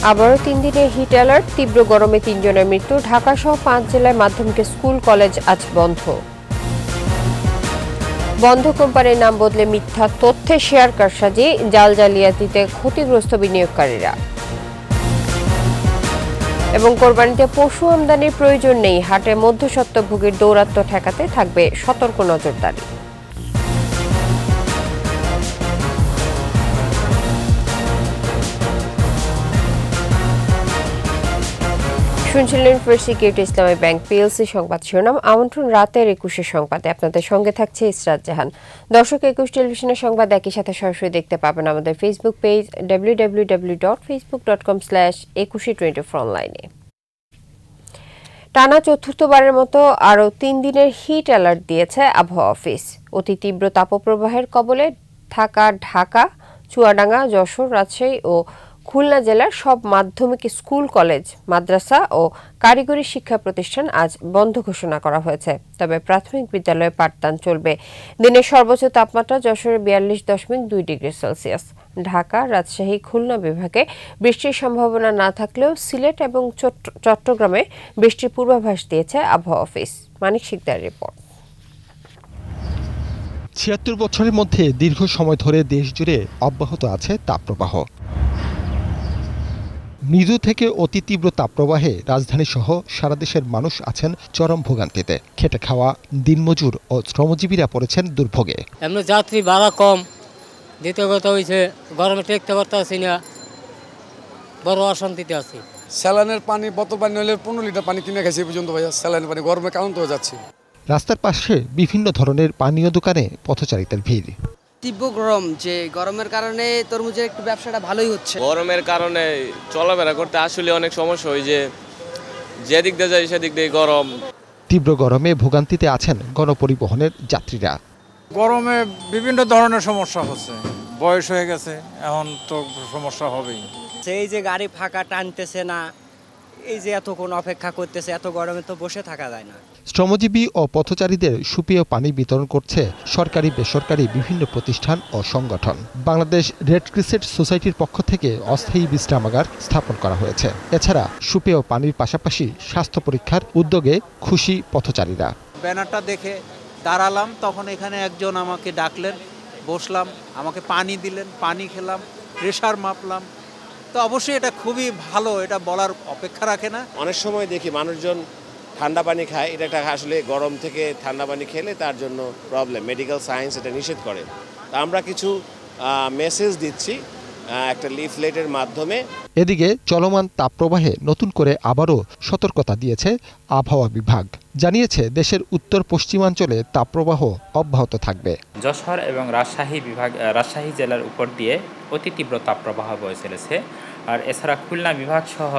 আবারও 3 দিনের hit alert, তীব্র গরমে 3 জনের মৃত্যু। ঢাকা সহ 5 জেলায় মাধ্যমিক স্কুল কলেজ আজ বন্ধ। বন্ধ কোম্পানির নাম বদলে মিথ্যা তথ্যে শেয়ার কারসাজি, জাল জালিয়াতিতে ক্ষতিগ্রস্ত বিনিয়োগকারীরা। এবং কোরবানিতে পশু আমদানির প্রয়োজন নেই, হাটে মধ্যস্বত্বভোগীর দৌরাত্ম্য ঠেকাতে থাকবে সতর্ক নজরদারি। শুনছিলেন ফার্স্ট সিকিউরিটি ইসলামী ব্যাংক পিএলসি সংবাদ শিরোনাম। আমন্ত্রণ রাতের 21 সংবাদে, আপনাদের সঙ্গে থাকছে ইসরাত জাহান। দর্শক, 21 টেলিভিশনের সংবাদ একই সাথে সরাসরি দেখতে পাবেন আমাদের ফেসবুক পেজ www.facebook.com/2124 অনলাইনে। টানা চতুর্থবারের মতো আরও 3 দিনের হিট অ্যালার্ট দিয়েছে আবহাওয়া অফিস। অতি তীব্র তাপপ্রবাহের কবলে থাকা ঢাকা, চুয়াডাঙ্গা, যশোর, রাজশাহী ও খুলনা জেলার সব মাধ্যমিক স্কুল, কলেজ, মাদ্রাসা ও কারিগরি শিক্ষা প্রতিষ্ঠান আজ বন্ধ ঘোষণা করা হয়েছে। তবে প্রাথমিক বিদ্যালয়ে পাঠদান চলবে। দিনের সর্বোচ্চ তাপমাত্রা যশোরে 42.2 ডিগ্রি সেলসিয়াস। ঢাকা, রাজশাহী, খুলনা বিভাগে বৃষ্টির সম্ভাবনা না থাকলেও সিলেট এবং চট্টগ্রামে বৃষ্টির পূর্বাভাস দিয়েছে আবহাওয়া অফিস। মানিক শিকদারের রিপোর্ট। ৭৬ বছরের মধ্যে দীর্ঘ সময় ধরে দেশজুড়ে অব্যাহত আছে তাপপ্রবাহ। মৃদু থেকে অতি তীব্র তাপপ্রবাহে রাজধানীসহ সারা দেশের মানুষ আছেন চরম ভোগান্তিতে। খেটে খাওয়া দিনমজুর ও শ্রমজীবীরা পড়েছেন দুর্ভোগে। এমনি যাত্রী ভাড়া কম, দ্বিতীয় কথা হয়েছে গরমে টেকতে পারতে আছি না, বড় অশান্তিতে আছি। স্যালাইনের পানি, বোতল পানি হলে 15 লিটার পানি কিনে খাইছি পর্যন্ত ভাইয়া। স্যালাইনের পানি গরমে কারণ তো যাচ্ছে। রাস্তার পাশে বিভিন্ন ধরনের পানীয় দোকানে পথচারীদের ভিড়। তীব্র গরম, যে গরমের কারণে তরমুজের একটু ব্যবসাটা ভালোই হচ্ছে। গরমের কারণে চলাফেরা করতে আসলে অনেক সমস্যা হয়, যেদিক দিয়ে যাই সেদিক দিয়ে গরম। তীব্র গরমে ভোগান্তিতে আছেন গণপরিবহনের যাত্রীরা। গরমে বিভিন্ন ধরনের সমস্যা হচ্ছে, বয়স হয়ে গেছে, এখন তো সমস্যা হবেই। এই যে গাড়ি ফাঁকা টানতেছে না, এই যে এতক্ষণ অপেক্ষা করতেছে, এত গরমে তো বসে থাকা যায় না। শ্রমজীবী ও পথচারীদের সুপেয় পানি বিতরণ করছে সরকারি বেসরকারি বিভিন্ন প্রতিষ্ঠান ও সংগঠন। বাংলাদেশ রেড ক্রিসেন্ট সোসাইটির পক্ষ থেকে অস্থায়ী বিশ্রামাগার স্থাপন করা হয়েছে। এছাড়া সুপেয় পানির পাশাপাশি স্বাস্থ্য পরীক্ষার উদ্যোগে খুশি পথচারীরা। ব্যানারটা দেখে দাঁড়ালাম, তখন এখানে একজন আমাকে ডাকলেন, বসলাম, আমাকে পানি দিলেন, পানি খেলাম, প্রেশার মাপলাম। তো অবশ্যই এটা খুবই ভালো, এটা বলার অপেক্ষা রাখে না। অনেক সময় দেখি মানুষজন ঠান্ডা পানি খায়, এটা আসলে গরম থেকে ঠান্ডা পানি খেলে তার জন্য প্রবলেম। মেডিকেল সায়েন্স এটা নিষেধ করে। তা আমরা কিছু মেসেজ দিচ্ছি একটা লিফলেটের মাধ্যমে। এদিকে চলমান তাপপ্রবাহে নতুন করে আবারও সতর্কতা দিয়েছে আবহাওয়া বিভাগ। জানিয়েছে দেশের উত্তর পশ্চিমাঞ্চলে তাপপ্রবাহ অব্যাহত থাকবে। যশোর এবং রাজশাহী জেলার উপর দিয়ে অতি তীব্র তাপপ্রবাহ বয়ে চলেছে। আর এছাড়া খুলনা বিভাগ সহ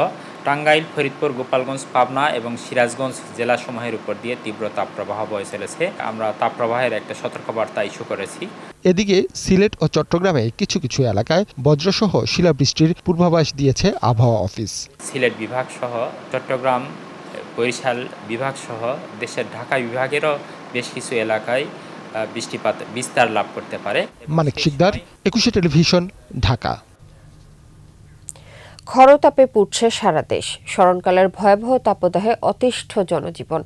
টাঙ্গাইল, ফরিদপুর, গোপালগঞ্জ, পাবনা এবং সিরাজগঞ্জ জেলাসমূহের উপর দিয়ে তীব্র তাপপ্রবাহ বয়ে চলেছে। আমরা তাপপ্রবাহের একটা সতর্কবার্তা ইস্যু করেছি। এদিকে সিলেট ও চট্টগ্রামে কিছু কিছু এলাকায় বজ্রসহ শিলাবৃষ্টির পূর্বাভাস দিয়েছে আবহাওয়া অফিস। সিলেট বিভাগ সহ চট্টগ্রাম, বরিশাল বিভাগ সহ দেশের ঢাকা বিভাগেরও বেশ কিছু এলাকায় বৃষ্টিপাত বিস্তার লাভ করতে পারে। মানিক শিকদার, 21 টেলিভিশন, ঢাকা। খরতাপে পুড়ছে সারা দেশ। স্মরণকালের ভয়াবহ তাপদাহে অতিষ্ঠ জনজীবন।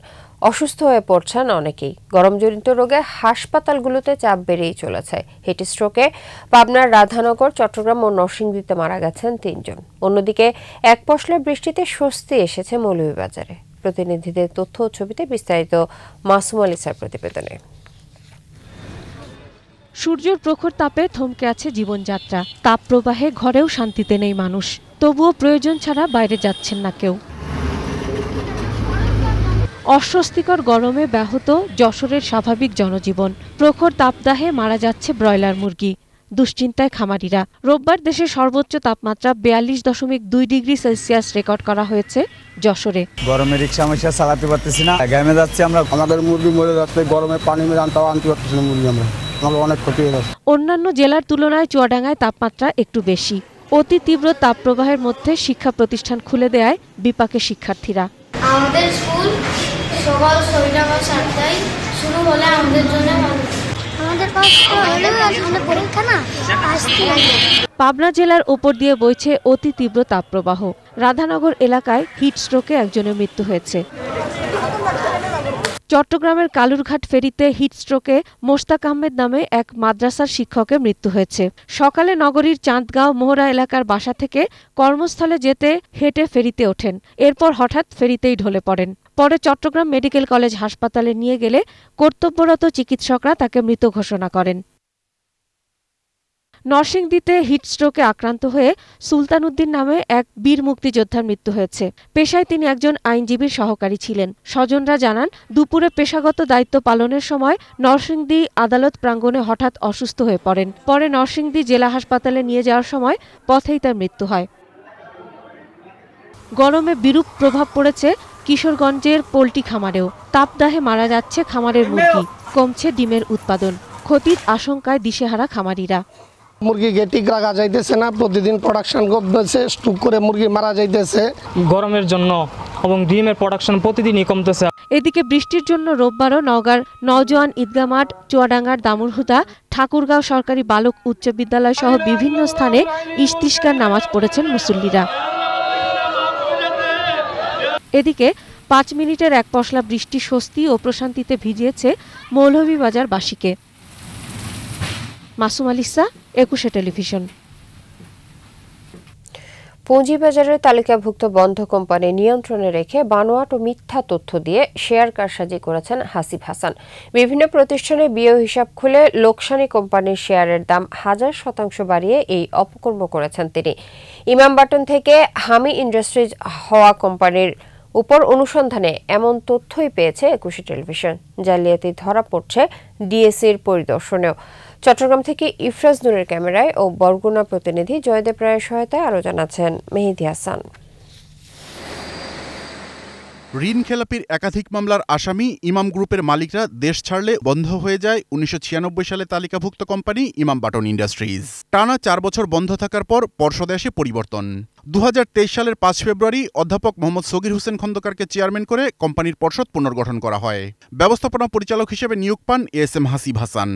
অসুস্থ হয়ে পড়ছেন অনেকেই। গরমজনিত রোগে হাসপাতালগুলোতে চাপ বেড়েই চলেছে। হিট স্ট্রোকে পাবনার রাধানগর, চট্টগ্রাম ও নরসিংদীতে মারা গেছেন 3 জন। অন্যদিকে এক পশলা বৃষ্টিতে স্বস্তি এসেছে মৌলভীবাজারে। প্রতিনিধিদের তথ্য ও ছবিতে বিস্তারিত মাসুম আলিসার প্রতিবেদনে। সূর্যের প্রখর তাপে থমকে আছে জীবনযাত্রা। তাপপ্রবাহে ঘরেও শান্তিতে নেই মানুষ। তবুও প্রয়োজন ছাড়া বাইরে যাচ্ছেন না কেউ। অস্বস্তিকর গরমে ব্যাহত যশোরের স্বাভাবিক জনজীবন। প্রখর তাপদাহে মারা যাচ্ছে ব্রয়লার মুরগি। দুশ্চিন্তায় খামারিরা। রোববার দেশের সর্বোচ্চ তাপমাত্রা 42.2 ডিগ্রি সেলসিয়াস রেকর্ড করা হয়েছে যশোরে। গরমে রিক্সা মিক্সা চালাতে পারতেছি না, গ্যামে যাচ্ছি আমরা। আমাদের মুরগি মরে যাচ্ছে, গরমে পানি মেরে আনতে পারতেছি না মুরগি। আমরা অনেক ক্ষতি হয়ে যাচ্ছে। অন্যান্য জেলার তুলনায় চুয়াডাঙ্গায় তাপমাত্রা একটু বেশি। অতি তীব্র তাপপ্রবাহের মধ্যে শিক্ষা প্রতিষ্ঠান খুলে দেয় বিপাকে শিক্ষার্থীরা। আমাদের স্কুল সকাল 6টা বা 7টায় শুরু হলে আমাদের জন্য ভালো। আমাদের কষ্ট হলেও সামনে পরীক্ষা না আসতে। পাবনা জেলার ওপর দিয়ে বইছে অতি তীব্র তাপপ্রবাহ। রাধানগর এলাকায় হিটস্ট্রোকে একজনের মৃত্যু হয়েছে। চট্টগ্রামের কালুরঘাট ফেরিতে হিটস্ট্রোকে মোশতাক আহমেদ নামে এক মাদ্রাসার শিক্ষকের মৃত্যু হয়েছে। সকালে নগরীর চাঁদগাঁও মোহরা এলাকার বাসা থেকে কর্মস্থলে যেতে হেঁটে ফেরিতে ওঠেন। এরপর হঠাৎ ফেরিতেই ঢলে পড়েন। পরে চট্টগ্রাম মেডিকেল কলেজ হাসপাতালে নিয়ে গেলে কর্তব্যরত চিকিৎসকরা তাকে মৃত ঘোষণা করেন। নরসিংদীতে হিটস্ট্রোকে আক্রান্ত হয়ে সুলতান উদ্দিন নামে এক বীর মুক্তিযোদ্ধার মৃত্যু হয়েছে। পেশায় তিনি একজন আইনজীবীর সহকারী ছিলেন। স্বজনরা জানান, দুপুরে পেশাগত দায়িত্ব পালনের সময় নরসিংদী আদালত প্রাঙ্গণে হঠাৎ অসুস্থ হয়ে পড়েন। পরে নরসিংদী জেলা হাসপাতালে নিয়ে যাওয়ার সময় পথেই তার মৃত্যু হয়। গরমে বিরূপ প্রভাব পড়েছে কিশোরগঞ্জের পোল্ট্রি খামারেও। তাপদাহে মারা যাচ্ছে খামারের মুরগি, কমছে ডিমের উৎপাদন। ক্ষতির আশঙ্কায় দিশেহারা খামারিরা। মুরগি ঠিক রাখা যাইতেছে না, প্রতিদিন প্রোডাকশন কমতেছে, স্টুক করে মুরগি মারা যাইতেছে গরমের জন্য, এবং ডিমের প্রোডাকশন প্রতিদিনই কমতেছে। এদিকে বৃষ্টির জন্য রোববারও নওগাঁর নওজোয়ান ঈদগাহ মাঠ, চুয়াডাঙ্গার দামুরহুদা, ঠাকুরগাঁও সরকারি বালক উচ্চ বিদ্যালয় সহ বিভিন্ন স্থানে ইস্তিসকার নামাজ পড়েছেন মুসল্লিরা। এদিকে 5 মিনিটের এক পশলা বৃষ্টি স্বস্তি ও প্রশান্তিতে ভিজিয়েছে মৌলভীবাজারবাসীকে। মাসুম আলিসা, 21 টেলিভিশন। পুঁজিবাজারের তালিকাভুক্ত বন্ধ কোম্পানি নিয়ন্ত্রণে রেখে বানোয়াট ও মিথ্যা তথ্য দিয়ে শেয়ার কারসাজি করেছেন হাসিব হাসান। বিভিন্ন প্রতিষ্ঠানে বিও হিসাব খুলে লোকসানি কোম্পানির শেয়ারের দাম 1000% বাড়িয়ে এই অপকর্ম করেছেন তিনি। ইমাম বাটন থেকে হামি ইন্ডাস্ট্রিজ হওয়া কোম্পানির উপর অনুসন্ধানে এমন তথ্যই পেয়েছে 21 টেলিভিশন। জালিয়াতি ধরা পড়ছে ডিএসির পরিদর্শনেও। চট্টগ্রাম থেকে ইফরাজ নূরের ক্যামেরায় ও বরগুনা প্রতিনিধি জয়দেব রায়ের সহায়তায় আরও জানাচ্ছেন মেহেদি হাসান। ঋণ খেলাপির একাধিক মামলার আসামি ইমাম গ্রুপের মালিকরা দেশ ছাড়লে বন্ধ হয়ে যায় 1996 সালে তালিকাভুক্ত কোম্পানি ইমাম বাটন ইন্ডাস্ট্রিজ। টানা 4 বছর বন্ধ থাকার পর পর্ষদে আসে পরিবর্তন। 2023 সালের 5 ফেব্রুয়ারি অধ্যাপক মোহাম্মদ সগির হোসেন খন্দকারকে চেয়ারম্যান করে কোম্পানির পর্ষদ পুনর্গঠন করা হয়। ব্যবস্থাপনা পরিচালক হিসেবে নিয়োগ পান এএসএম হাসিব হাসান।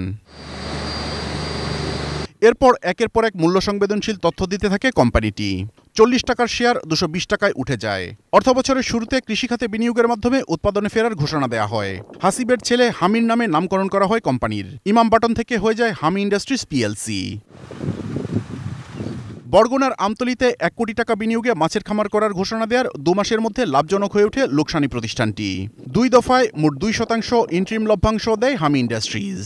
এরপর একের পর এক মূল্য সংবেদনশীল তথ্য দিতে থাকে কোম্পানিটি। 40 টাকার শেয়ার 220 টাকায় উঠে যায়। অর্থবছরের শুরুতে কৃষিখাতে বিনিয়োগের মাধ্যমে উৎপাদনে ফেরার ঘোষণা দেয়া হয়। হাসিবের ছেলে হামির নামে নামকরণ করা হয় কোম্পানির। ইমাম বাটন থেকে হয়ে যায় হামি ইন্ডাস্ট্রিজ পিএলসি। বরগুনার আমতলীতে 1 কোটি টাকা বিনিয়োগে মাছের খামার করার ঘোষণা দেওয়ার 2 মাসের মধ্যে লাভজনক হয়ে ওঠে লোকসানি প্রতিষ্ঠানটি। 2 দফায় মোট 2% ইন্ট্রিম লভ্যাংশ দেয় হামি ইন্ডাস্ট্রিজ।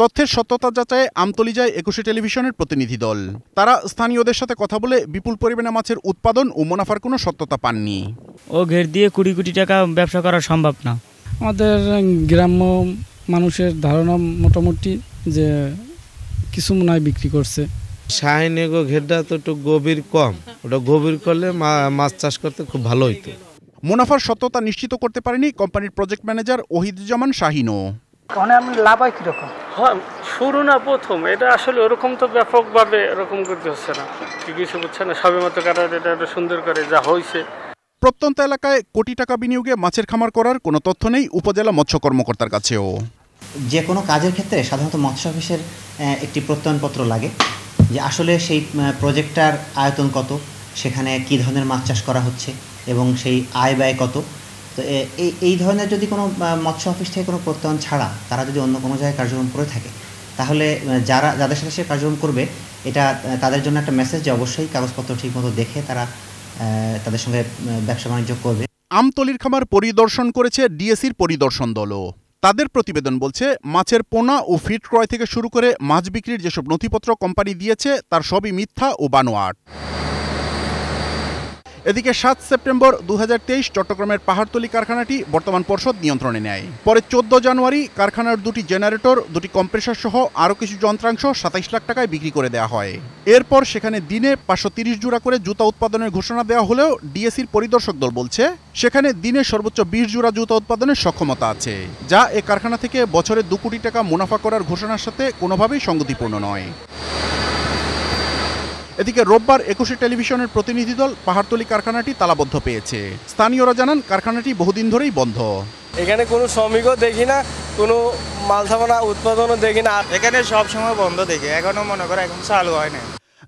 তথ্যের সত্যতা যাচাইয়ে আমতলী যায় 21 টেলিভিশনের প্রতিনিধি দল। তারা স্থানীয়দের সাথে কথা বলে বিপুল পরিমাণে মাছের উৎপাদন ও মুনাফার কোনো সত্যতা পাননি। ও ঘের দিয়ে কোটি কোটি টাকা ব্যবসা করা সম্ভব না। আমাদের গ্রাম্য মানুষের ধারণা মোটামুটি যে কিছু মনে হয় বিক্রি করছে। শাহিনেগো ঘেরটা তো একটু গভীর কম, ওটা গভীর করলে মাছ চাষ করতে খুব ভালো হইতো। মুনাফার সত্যতা নিশ্চিত করতে পারেনি কোম্পানির প্রজেক্ট ম্যানেজার ওহিদুজ্জামান শাহিনও। লাভ হয় কিরকম? শুরু না প্রথম, এটা আসলে ওরকম তো ব্যাপকভাবে এরকম করতে হচ্ছে না, কিছু বুঝছে না, সবে মতো এটা সুন্দর করে যা হয়েছে। প্রত্যন্ত এলাকায় কোটি টাকা বিনিয়োগে মাছের খামার করার কোনো তথ্য নেই উপজেলা মৎস্য কর্মকর্তার কাছেও। যে কোনো কাজের ক্ষেত্রে সাধারণত মৎস্য অফিসের একটি প্রত্যয়নপত্র লাগে, যে আসলে সেই প্রজেক্টটার আয়তন কত, সেখানে কী ধরনের মাছ চাষ করা হচ্ছে এবং সেই আয় ব্যয় কত। তো এই ধরনের যদি কোনো মৎস্য অফিস থেকে কোনো প্রত্যয়ন ছাড়া তারা যদি অন্য কোনো জায়গায় কার্যক্রম করে থাকে, তাহলে যাদের সাথে সে কার্যক্রম করবে এটা তাদের জন্য একটা মেসেজ যে অবশ্যই কাগজপত্র ঠিকমতো দেখে তারা তাদের সঙ্গে ব্যবসা বাণিজ্য করবে। আমতলীর খামার পরিদর্শন করেছে ডিএসির পরিদর্শন দলও। তাদের প্রতিবেদন বলছে, মাছের পোনা ও ফিড ক্রয় থেকে শুরু করে মাছ বিক্রির যেসব নথিপত্র কোম্পানি দিয়েছে তার সবই মিথ্যা ও বানোয়াট। এদিকে 7 সেপ্টেম্বর 2023 চট্টগ্রামের পাহাড়তলী কারখানাটি বর্তমান পর্ষদ নিয়ন্ত্রণে নেয়। পরে 14 জানুয়ারি কারখানার 2টি জেনারেটর, 2টি কম্প্রেসার সহ আরও কিছু যন্ত্রাংশ 27 লাখ টাকায় বিক্রি করে দেওয়া হয়। এরপর সেখানে দিনে 530 জোড়া করে জুতা উৎপাদনের ঘোষণা দেওয়া হলেও ডিএসির পরিদর্শক দল বলছে সেখানে দিনে সর্বোচ্চ 20 জোড়া জুতা উৎপাদনের সক্ষমতা আছে, যা এ কারখানা থেকে বছরে 2 কোটি টাকা মুনাফা করার ঘোষণার সাথে কোনোভাবেই সঙ্গতিপূর্ণ নয়। এদিকে রোববার 21 টেলিভিশনের প্রতিনিধি দল পাহাড়তলী কারখানাটি তালাবদ্ধ পেয়েছে। স্থানীয়রা জানান কারখানাটি বহুদিন ধরেই বন্ধ। এখানে কোনো শ্রমিকও দেখি না, কোনো মাল সামানা উৎপাদনও দেখি না। এখানে সব সময় বন্ধ দেখি, এখনো মনে করে এখন চালু হয় না।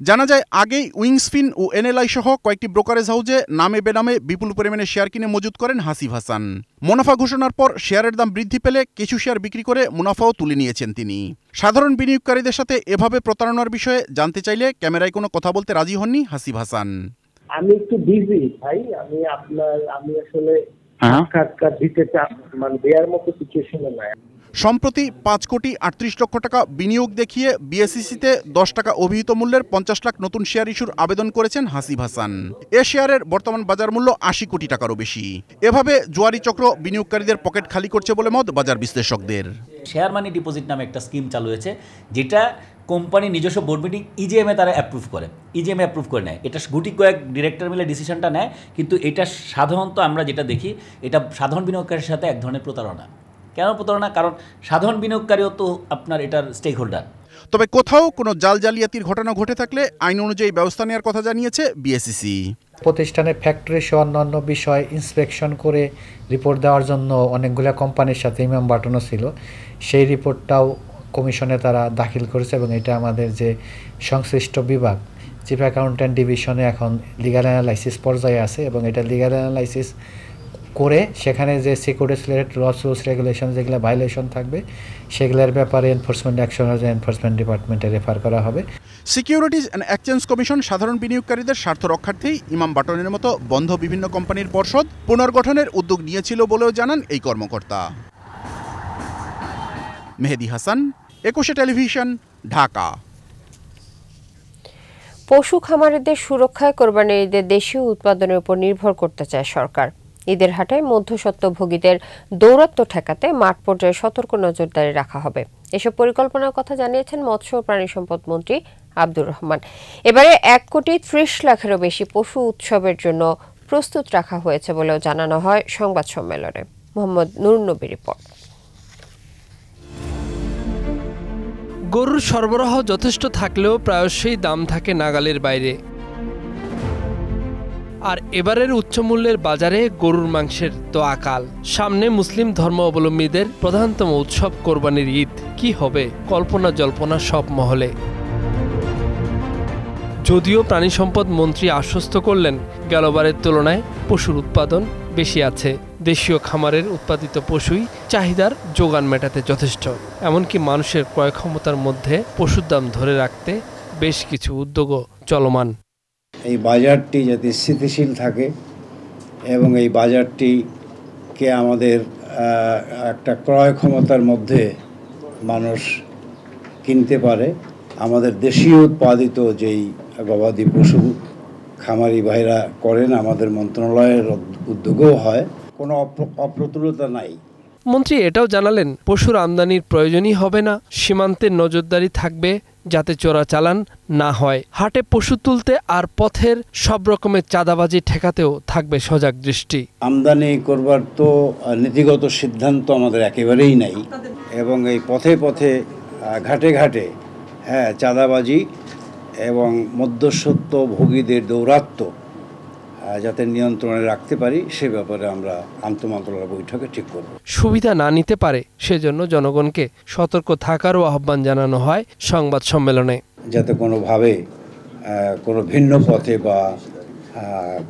জানা যায় আগেই উইংসফিন ও এনএলআই সহ কয়েকটি ব্রোকারেজ হাউসে নামে বেনামে বিপুল পরিমাণে শেয়ার কিনে মজুত করেন হাসিব হাসান। মুনাফা ঘোষণার পর শেয়ারের দাম বৃদ্ধি পেলে কিছু শেয়ার বিক্রি করে মুনাফাও তুলে নিয়েছেন তিনি। সাধারণ বিনিয়োগকারীদের সাথে এভাবে প্রতারণার বিষয়ে জানতে চাইলে ক্যামেরায় কোনো কথা বলতে রাজি হননি হাসিব হাসান। আমি একটু বিজি ভাই, আমি আসলে সাক্ষাৎকার দিতে মানে দেওয়ার মতো সিচুয়েশনে নাই। সম্প্রতি 5 কোটি 38 লক্ষ টাকা বিনিয়োগ দেখিয়ে বিএসইসিতে 10 টাকা অভিহিত মূল্যের 50 লাখ নতুন শেয়ার ইস্যুর আবেদন করেছেন হাসিব হাসান। এ শেয়ারের বর্তমান বাজার মূল্য 80 কোটি টাকারও বেশি। এভাবে জুয়ারি চক্র বিনিয়োগকারীদের পকেট খালি করছে বলে মত বাজার বিশ্লেষকদের। শেয়ার মানি ডিপোজিট নামে একটা স্কিম চালু হয়েছে, যেটা কোম্পানি নিজস্ব বোর্ড মিটিং ইজিএমে তারা অ্যাপ্রুভ করে, ইজিএমে অ্যাপ্রুভ করে নেয়। এটা গুটি কয়েক ডিরেক্টর মিলে ডিসিশনটা নেয়, কিন্তু এটা সাধারণত আমরা যেটা দেখি এটা সাধারণ বিনিয়োগকারীর সাথে এক ধরনের প্রতারণা। কেন প্রতারণা? কারণ সাধারণ বিনিয়োগকারীও তো আপনার এটার স্টেক হোল্ডার। তবে কোথাও কোনো জালিয়াতির ঘটনা ঘটে থাকলে আইন অনুযায়ী ব্যবস্থা নেওয়ার কথা জানিয়েছে বিএসইসি। প্রতিষ্ঠানের ফ্যাক্টরি সহ অন্যান্য বিষয় ইন্সপেকশন করে রিপোর্ট দেওয়ার জন্য অনেকগুলো কোম্পানির সাথে ইমাম বাটনও ছিল, সেই রিপোর্টটাও কমিশনে তারা দাখিল করেছে এবং এটা আমাদের যে সংশ্লিষ্ট বিভাগ চিফ অ্যাকাউন্ট্যান্ট ডিভিশনে এখন লিগ্যাল অ্যানালাইসিস পর্যায়ে আছে এবং এটা লিগ্যাল অ্যানালাইসিস করে সেখানে যে সিকিউরিটি রিলেটেড রুলস রেগুলেশন যেগুলো ভায়োলেশন থাকবে সেগুলোর ব্যাপারে এনফোর্সমেন্ট অ্যাকশন এনফোর্সমেন্ট ডিপার্টমেন্টে রেফার করা হবে। সিকিউরিটিজ অ্যান্ড এক্সচেঞ্জ কমিশন সাধারণ বিনিয়োগকারীদের স্বার্থ রক্ষার্থেই ইমাম বাটনের মতো বন্ধ বিভিন্ন কোম্পানির পর্ষদ পুনর্গঠনের উদ্যোগ নিয়েছিল বলেও জানান এই কর্মকর্তা। মেহেদি হাসান, 21 টেলিভিশন, ঢাকা। পশু খামারিদের সুরক্ষায় কোরবানির ঈদে দেশীয় উৎপাদনের উপর নির্ভর করতে চায় সরকার। ঈদের হাটায় মধ্যস্বত্বভোগীদের দৌরাত্ম্য ঠেকাতে মাঠ পর্যায়ে সতর্ক নজরদারি রাখা হবে। এসব পরিকল্পনার কথা জানিয়েছেন মৎস্য ও প্রাণী সম্পদ মন্ত্রী আব্দুর রহমান। এবারে 1,30,00,000 লাখেরও বেশি পশু উৎসবের জন্য প্রস্তুত রাখা হয়েছে বলেও জানানো হয় সংবাদ সম্মেলনে। মোহাম্মদ নুর নবী রিপোর্ট। গরুর সরবরাহ যথেষ্ট থাকলেও প্রায়শই দাম থাকে নাগালের বাইরে। আর এবারের উচ্চমূল্যের বাজারে গরুর মাংসের তো আকাল। সামনে মুসলিম ধর্ম অবলম্বীদের প্রধানতম উৎসব কোরবানির ঈদ। কি হবে কল্পনা জল্পনা সব মহলে। যদিও প্রাণী সম্পদ মন্ত্রী আশ্বস্ত করলেন গেলবারের তুলনায় পশুর উৎপাদন বেশি আছে। দেশীয় খামারের উৎপাদিত পশুই চাহিদার যোগান মেটাতে যথেষ্ট। এমনকি মানুষের ক্রয় ক্ষমতার মধ্যে পশুর দাম ধরে রাখতে বেশ কিছু উদ্যোগও চলমান। এই বাজারটি যাতে স্থিতিশীল থাকে এবং এই বাজারটিকে আমাদের একটা ক্রয় ক্ষমতার মধ্যে মানুষ কিনতে পারে, আমাদের দেশীয় উৎপাদিত যেই গবাদি পশু খামারি ভাইরা করেন, আমাদের মন্ত্রণালয়ের উদ্যোগও হয়, কোনো অপ্রতুলতা নাই। মন্ত্রী এটাও জানালেন পশুর আমদানির প্রয়োজনই হবে না, সীমান্তের নজরদারি থাকবে যাতে চোরাচালান না হয়। হাটে পশু তুলতে আর পথের সব রকমের চাঁদাবাজি ঠেকাতেও থাকবে সজাগ দৃষ্টি। আমদানি করবার তো নীতিগত সিদ্ধান্ত আমাদের একেবারেই নাই এবং এই পথে পথে ঘাটে ঘাটে চাঁদাবাজি এবং মধ্যস্বত্ব ভোগীদের দৌরাত্ম্য যাতে নিয়ন্ত্রণে রাখতে পারি সে ব্যাপারে আমরা আন্তঃমন্ত্রণালয় বৈঠকে ঠিক করব। সুবিধা না নিতে পারে সেজন্য জনগণকে সতর্ক থাকারও আহ্বান জানানো হয় সংবাদ সম্মেলনে, যাতে কোনোভাবে কোনো ভিন্ন পথে বা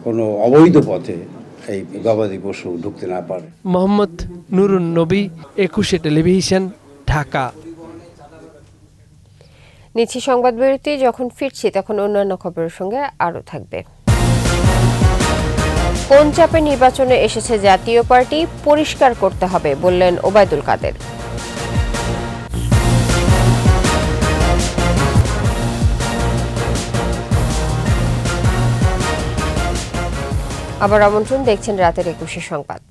কোনো অবৈধ পথে এই গবাদি পশু ঢুকতে না পারে। মোহাম্মদ নুরুন নবী, 21 টেলিভিশন, ঢাকা। নিচ্ছি সংবাদ বিরতি। যখন ফিরছি তখন অন্যান্য খবরের সঙ্গে আরও থাকবে। কোন চাপে নির্বাচনে এসেছে জাতীয় পার্টি পরিষ্কার করতে হবে বললেন ওবায়দুল কাদের। আবার আমন্ত্রণ, দেখছেন রাতের 21 সংবাদ।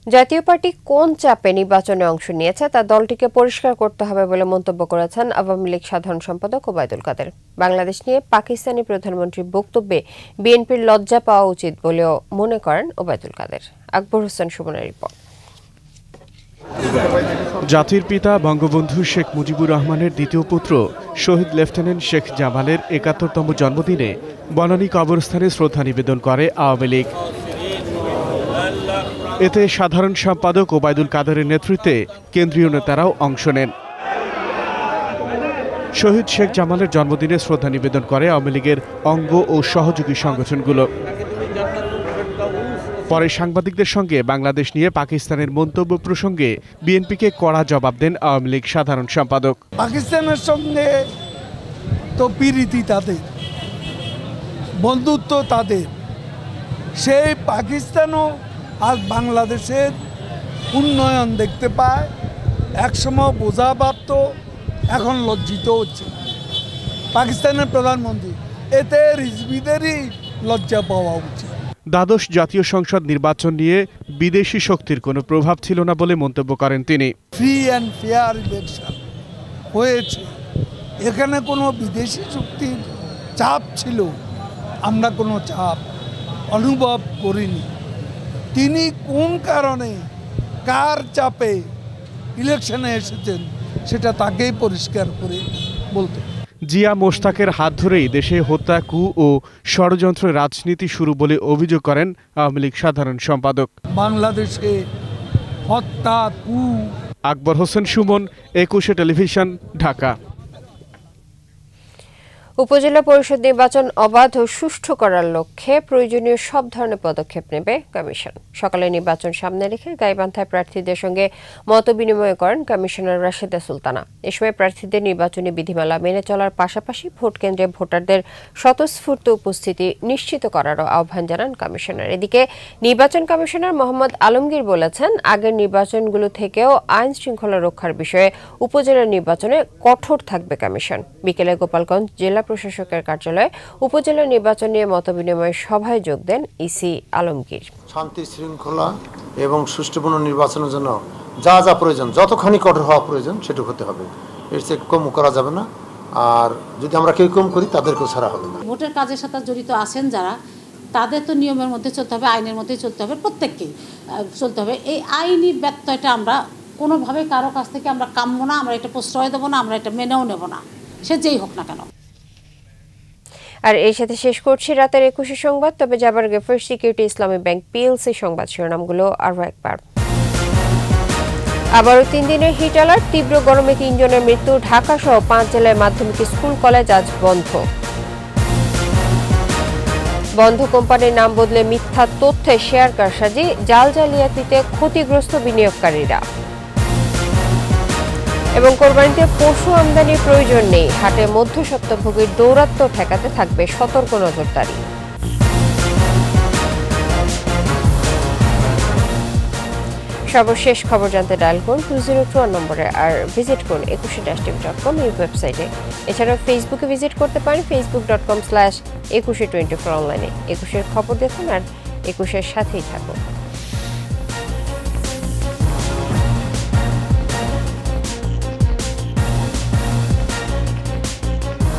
জাতীয় পার্টি কোন চাপে নির্বাচনে অংশ নিয়েছে তা দলটিকে পরিষ্কার করতে হবে বলে মন্তব্য করেছেন আওয়ামী লীগ সাধারণ সম্পাদক ওবায়দুল কাদের। বাংলাদেশ নিয়ে পাকিস্তানি প্রধানমন্ত্রীর বক্তব্যে বিএনপির লজ্জা পাওয়া উচিত বলেও মনে করেন ওবায়দুল কাদের। আকবর হোসেন সুমনের রিপোর্ট। জাতির পিতা বঙ্গবন্ধু শেখ মুজিবুর রহমানের দ্বিতীয় পুত্র শহীদ লেফটেন্যান্ট শেখ জামালের ৭১তম জন্মদিনে বনানী কবরস্থানে শ্রদ্ধা নিবেদন করে আওয়ামী লীগ। এতে সাধারণ সম্পাদক ওবায়দুল কাদেরের নেতৃত্বে কেন্দ্রীয় নেতারাও অংশ নেন। শহীদ শেখ জামালের জন্মদিনে শ্রদ্ধা নিবেদন করে আওয়ামী লীগের অঙ্গ ও সহযোগী সংগঠনগুলো। পরে সাংবাদিকদের সঙ্গে বাংলাদেশ নিয়ে পাকিস্তানের মন্তব্য প্রসঙ্গে বিএনপিকে কড়া জবাব দেন আওয়ামী লীগ সাধারণ সম্পাদক। পাকিস্তানের সঙ্গে তো প্রীতি তাদের, বন্ধুত্ব তাদের, সেই পাকিস্তানও আজ বাংলাদেশের উন্নয়ন দেখতে পায়, একসময় বোঝা পারত, এখন লজ্জিত হচ্ছে পাকিস্তানের প্রধানমন্ত্রী। এতে রিজভিদেরই লজ্জা পাওয়া উচিত। দ্বাদশ জাতীয় সংসদ নির্বাচন নিয়ে বিদেশি শক্তির কোনো প্রভাব ছিল না বলে মন্তব্য করেন তিনি। ফ্রি অ্যান্ড ফেয়ার ইলেকশন হয়েছে, এখানে কোনো বিদেশি শক্তির চাপ ছিল, আমরা কোনো চাপ অনুভব করিনি। তিনি কোন কারণে কার চাপে ইলেকশনে এসেছেন সেটা তাকেই পরিষ্কার করে বলতে। জিয়া মোশতাকের হাত ধরেই দেশে হত্যা, কু ও ষড়যন্ত্র রাজনীতি শুরু বলে অভিযোগ করেন আওয়ামী লীগ সাধারণ সম্পাদক। বাংলাদেশে হত্যা, কু। আকবর হোসেন সুমন, 21 টেলিভিশন, ঢাকা। উপজেলা পরিষদ নির্বাচন অবাধ ও সুষ্ঠু করার লক্ষ্যে প্রয়োজনীয় সব ধরনের পদক্ষেপ নেবে কমিশন। সকালে নির্বাচন সামনে রেখে গাইবান্ধায় প্রার্থীদের সঙ্গে মতবিনিময় করেন কমিশনার রাশেদা সুলতানা। এ সময় প্রার্থীদের নির্বাচনী বিধিমালা মেনে চলার পাশাপাশি ভোট কেন্দ্রে ভোটারদের স্বতঃস্ফূর্ত উপস্থিতি নিশ্চিত করারও আহ্বান জানান কমিশনার। এদিকে নির্বাচন কমিশনার মোহাম্মদ আলমগীর বলেছেন, আগের নির্বাচনগুলো থেকেও আইন শৃঙ্খলা রক্ষার বিষয়ে উপজেলা নির্বাচনে কঠোর থাকবে কমিশন। বিকেলে গোপালগঞ্জ জেলা প্রশাসকের কার্যালয়ে উপজেলা নির্বাচন নিয়ে মতবিনিময় সভায় যোগ দেন ইসি আলমগীর। শান্তি শৃঙ্খলা এবং সুষ্ঠুপূর্ণ নির্বাচনের জন্য যা যা প্রয়োজন, যতখানি কঠোর হওয়া প্রয়োজন সেটুকু হতে হবে, এর চেয়ে কম করা যাবে না। আর যদি আমরা কেউ কম করি তাদেরকেও ছাড়া হবে না। ভোটের কাজের সাথে জড়িত আছেন যারা, তাদের তো নিয়মের মধ্যে চলতে হবে, আইনের মধ্যেই চলতে হবে, প্রত্যেককেই চলতে হবে। এই আইনি ব্যত্যয়টা আমরা কোনোভাবে কারো কাছ থেকে আমরা কাম্য না, আমরা এটা প্রশ্রয় দেবো না, আমরা এটা মেনেও নেব না, সে যেই হোক না কেন। আর এর সাথে শেষ করছি রাতের 21 সংবাদ। তবে যাবার আগে ফার্স্ট সিকিউরিটি ইসলামী ব্যাংক পিএলসি সংবাদ শিরোনামগুলো আরও একবার। আবারও 3 দিনের হিট অ্যালার্ট, তীব্র গরমে 3 জনের মৃত্যু। ঢাকা সহ 5 জেলায় মাধ্যমিক স্কুল কলেজ আজ বন্ধ। বন্ধ কোম্পানির নাম বদলে মিথ্যা তথ্যে শেয়ার কারসাজি, জাল জালিয়াতিতে ক্ষতিগ্রস্ত বিনিয়োগকারীরা। এবং কোরবানিতে পশু আমদানির প্রয়োজন নেই, হাটে মধ্যস্বত্বভোগীর দৌরাত্ম্য ঠেকাতে থাকবে সতর্ক নজরদারি। সর্বশেষ খবর জানতে ডায়াল করুন 2021 নম্বরে, আর ভিজিট করুন 21-tv.com এই ওয়েবসাইটে। এছাড়াও ফেসবুকে ভিজিট করতে পারেন facebook.com/2124 অনলাইনে। 21-এর খবর দেখুন আর 21-এর সাথেই থাকুন।